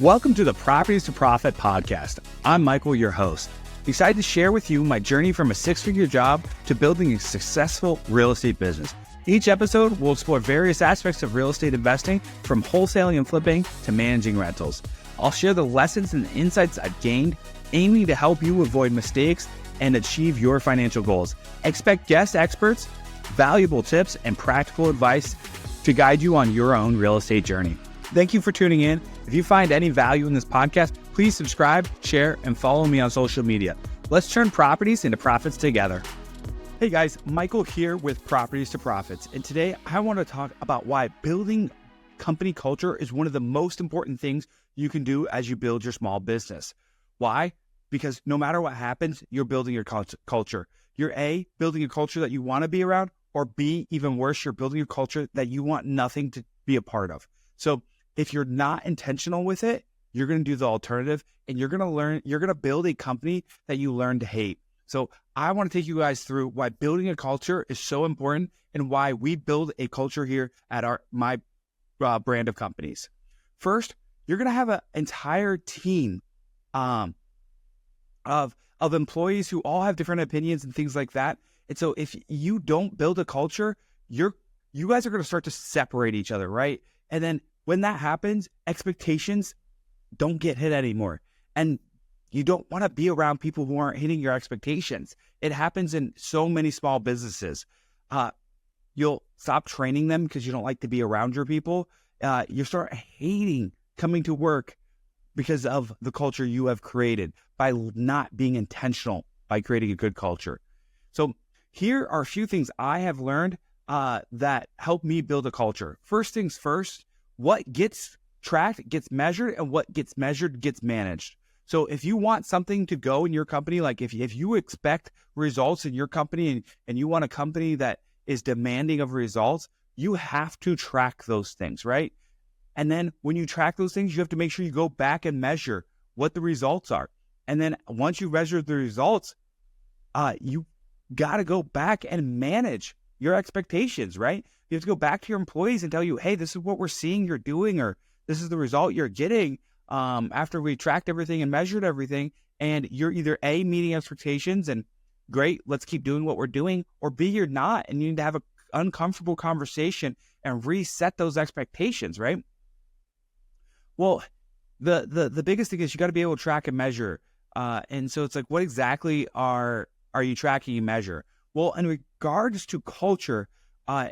Welcome to the Properties to Profit podcast. I'm Michael, your host. Excited to share with you my journey from a six-figure job to building a successful real estate business. Each episode will explore various aspects of real estate investing, from wholesaling and flipping to managing rentals. I'll share the lessons and insights I've gained, aiming to help you avoid mistakes and achieve your financial goals. Expect guest experts, valuable tips, and practical advice to guide you on your own real estate journey. Thank you for tuning in. If you find any value in this podcast, please subscribe, share, and follow me on social media. Let's turn properties into profits together. Hey guys, Michael here with Properties to Profits. And today I want to talk about why building company culture is one of the most important things you can do as you build your small business. Why? Because no matter what happens, you're building your culture. You're A, building a culture that you want to be around, or B, even worse, you're building a culture that you want nothing to be a part of. So if you're not intentional with it, you're going to do the alternative, and you're going to build a company that you learn to hate. So I want to take you guys through why building a culture is so important and why we build a culture here at my brand of companies. First, you're going to have an entire team of employees who all have different opinions and things like that. And so if you don't build a culture, you guys are going to start to separate each other, right? And then when that happens, expectations don't get hit anymore. And you don't want to be around people who aren't hitting your expectations. It happens in so many small businesses. You'll stop training them because you don't like to be around your people. You start hating coming to work because of the culture you have created by not being intentional by creating a good culture. So here are a few things I have learned that help me build a culture. First things first, what gets tracked gets measured, and what gets measured gets managed. So if you want something to go in your company, like if you expect results in your company and you want a company that is demanding of results, you have to track those things, right? And then when you track those things, you have to make sure you go back and measure what the results are. And then once you measure the results, you got to go back and manage your expectations, right? You have to go back to your employees and tell you, hey, this is what we're seeing you're doing, or this is the result you're getting after we tracked everything and measured everything. And you're either A, meeting expectations and great, let's keep doing what we're doing, or B, you're not, and you need to have an uncomfortable conversation and reset those expectations, right? Well, the biggest thing is you got to be able to track and measure. And so it's like, what exactly are you tracking and measure? Well, in regards to culture,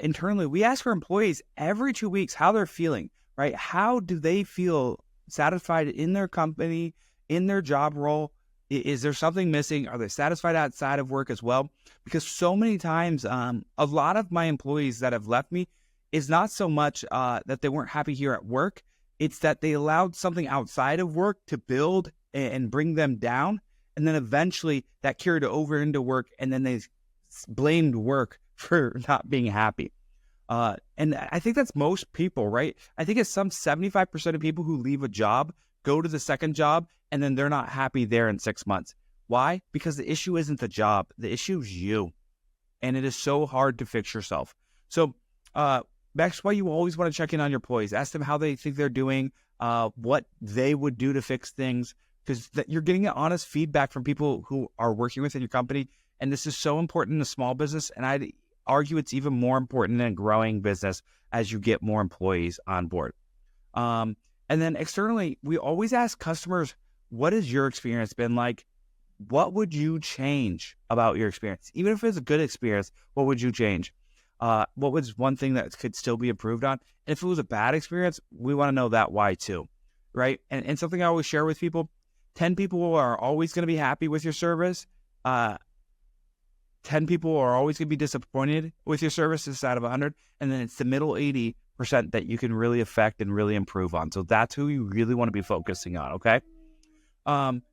internally, we ask our employees every 2 weeks how they're feeling, right? How do they feel satisfied in their company, in their job role? Is there something missing? Are they satisfied outside of work as well? Because so many times, a lot of my employees that have left me is not so much that they weren't happy here at work. It's that they allowed something outside of work to build and bring them down. And then eventually that carried over into work, and then they blamed work for not being happy. And I think that's most people, right? I think it's some 75% of people who leave a job, go to the second job, and then they're not happy there in 6 months. Why? Because the issue isn't the job. The issue is you. And it is so hard to fix yourself. So that's why you always want to check in on your employees. Ask them how they think they're doing, what they would do to fix things, because you're getting honest feedback from people who are working within your company. And this is so important in a small business. And I'd argue it's even more important in a growing business as you get more employees on board. And then externally, we always ask customers, what has your experience been like? What would you change about your experience? Even if it's a good experience, what would you change? What was one thing that could still be improved on? And if it was a bad experience, we want to know that why too, right? And something I always share with people, 10 people are always going to be happy with your service. 10 people are always going to be disappointed with your services out of 100. And then it's the middle 80% that you can really affect and really improve on. So that's who you really want to be focusing on, okay?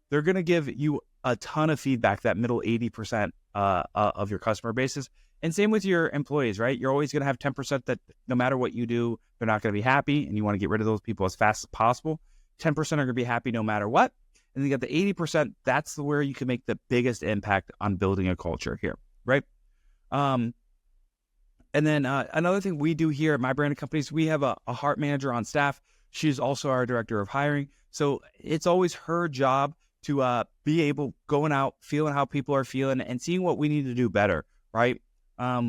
They're going to give you a ton of feedback, that middle 80% of your customer bases. And same with your employees, right? You're always going to have 10% that no matter what you do, they're not going to be happy, and you want to get rid of those people as fast as possible. 10% are going to be happy no matter what. And then you got the 80%, that's where you can make the biggest impact on building a culture here, right? And then another thing we do here at my brand of companies, we have a heart manager on staff. She's also our director of hiring. So it's always her job to be able going out, feeling how people are feeling and seeing what we need to do better, right?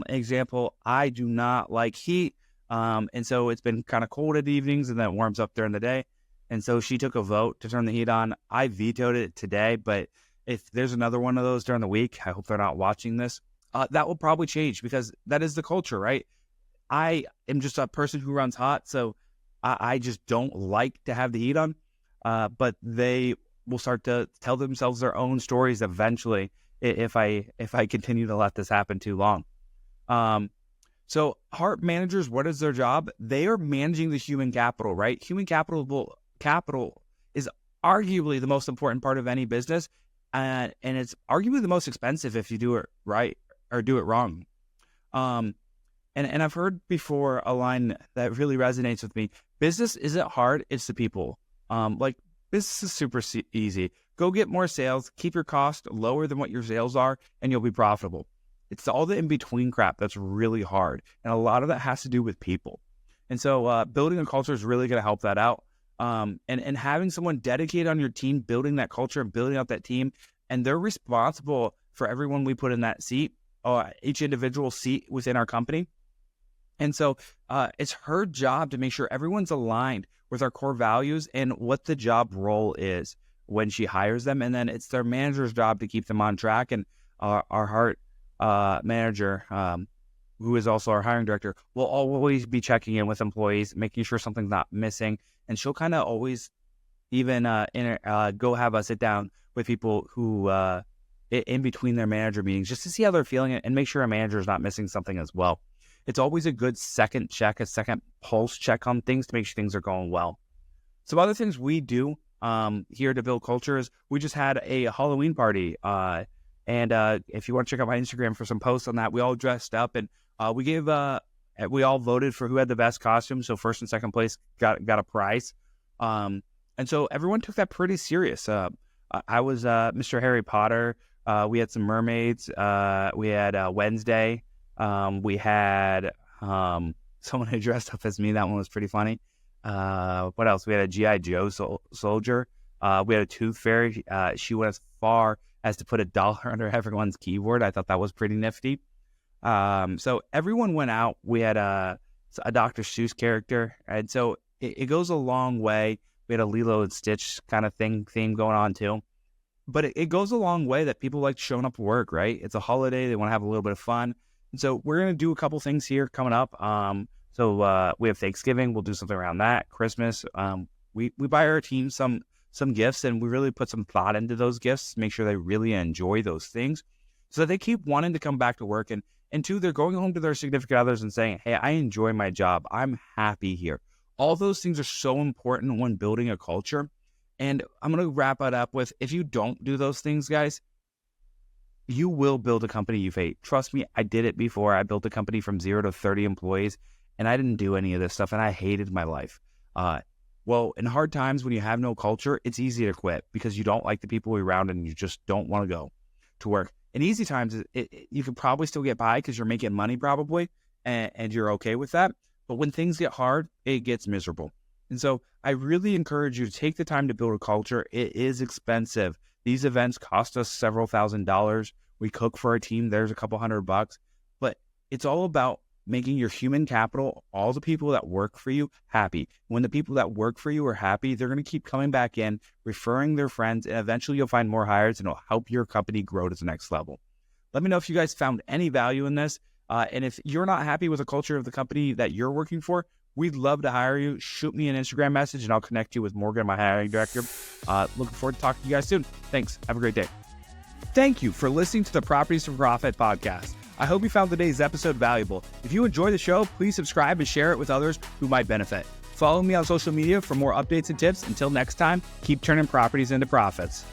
Example, I do not like heat. And so it's been kind of cold at evenings and then it warms up during the day. And so she took a vote to turn the heat on. I vetoed it today, but if there's another one of those during the week, I hope they're not watching this. That will probably change because that is the culture, right? I am just a person who runs hot, so I just don't like to have the heat on. But they will start to tell themselves their own stories eventually if I continue to let this happen too long. So heart managers, what is their job? They are managing the human capital, right? Human capital is arguably the most important part of any business, and it's arguably the most expensive if you do it right or do it wrong. And I've heard before a line that really resonates with me. Business isn't hard, it's the people. Like business is super easy. Go get more sales, keep your cost lower than what your sales are, and you'll be profitable. It's all the in-between crap that's really hard. And a lot of that has to do with people. And so building a culture is really going to help that out. And having someone dedicated on your team, building that culture and building out that team, and they're responsible for everyone we put in that seat, each individual seat within our company. And so it's her job to make sure everyone's aligned with our core values and what the job role is when she hires them. And then it's their manager's job to keep them on track. And our heart manager, who is also our hiring director, will always be checking in with employees, making sure something's not missing. And she'll kind of always even go have a sit down with people who in between their manager meetings just to see how they're feeling and make sure a manager is not missing something as well. It's always a good second second pulse check on things to make sure things are going well. Some other things we do here to build culture is we just had a Halloween party. And if you want to check out my Instagram for some posts on that, we all dressed up and we all voted for who had the best costume. So first and second place got a prize. And so everyone took that pretty serious. I was Mr. Harry Potter. We had some mermaids. We had Wednesday. We had someone who dressed up as me. That one was pretty funny. What else? We had a G.I. Joe soldier. We had a tooth fairy. She went as far as to put $1 under everyone's keyboard. I thought that was pretty nifty. So everyone went out. We had a Dr. Seuss character. And so it goes a long way. We had a Lilo and Stitch kind of theme going on too. But it goes a long way that people like showing up to work, right? It's a holiday. They want to have a little bit of fun. And so we're going to do a couple things here coming up. So we have Thanksgiving. We'll do something around that. Christmas. We buy our team some gifts, and we really put some thought into those gifts, make sure they really enjoy those things so that they keep wanting to come back to work. And two, they're going home to their significant others and saying, hey, I enjoy my job. I'm happy here. All those things are so important when building a culture. And I'm going to wrap it up with, if you don't do those things, guys, you will build a company you hate. Trust me, I did it before. I built a company from 0 to 30 employees, and I didn't do any of this stuff, and I hated my life. Well, in hard times when you have no culture, it's easy to quit because you don't like the people around and you just don't want to go to work. In easy times, you can probably still get by because you're making money probably, and you're okay with that. But when things get hard, it gets miserable. And so I really encourage you to take the time to build a culture. It is expensive. These events cost us several $1,000s. We cook for our team. There's a couple $100, but it's all about making your human capital, all the people that work for you, happy. When the people that work for you are happy, they're going to keep coming back in, referring their friends, and eventually you'll find more hires and it'll help your company grow to the next level. Let me know if you guys found any value in this. And if you're not happy with the culture of the company that you're working for, we'd love to hire you. Shoot me an Instagram message and I'll connect you with Morgan, my hiring director. Looking forward to talking to you guys soon. Thanks. Have a great day. Thank you for listening to the Properties for Profit podcast. I hope you found today's episode valuable. If you enjoy the show, please subscribe and share it with others who might benefit. Follow me on social media for more updates and tips. Until next time, keep turning properties into profits.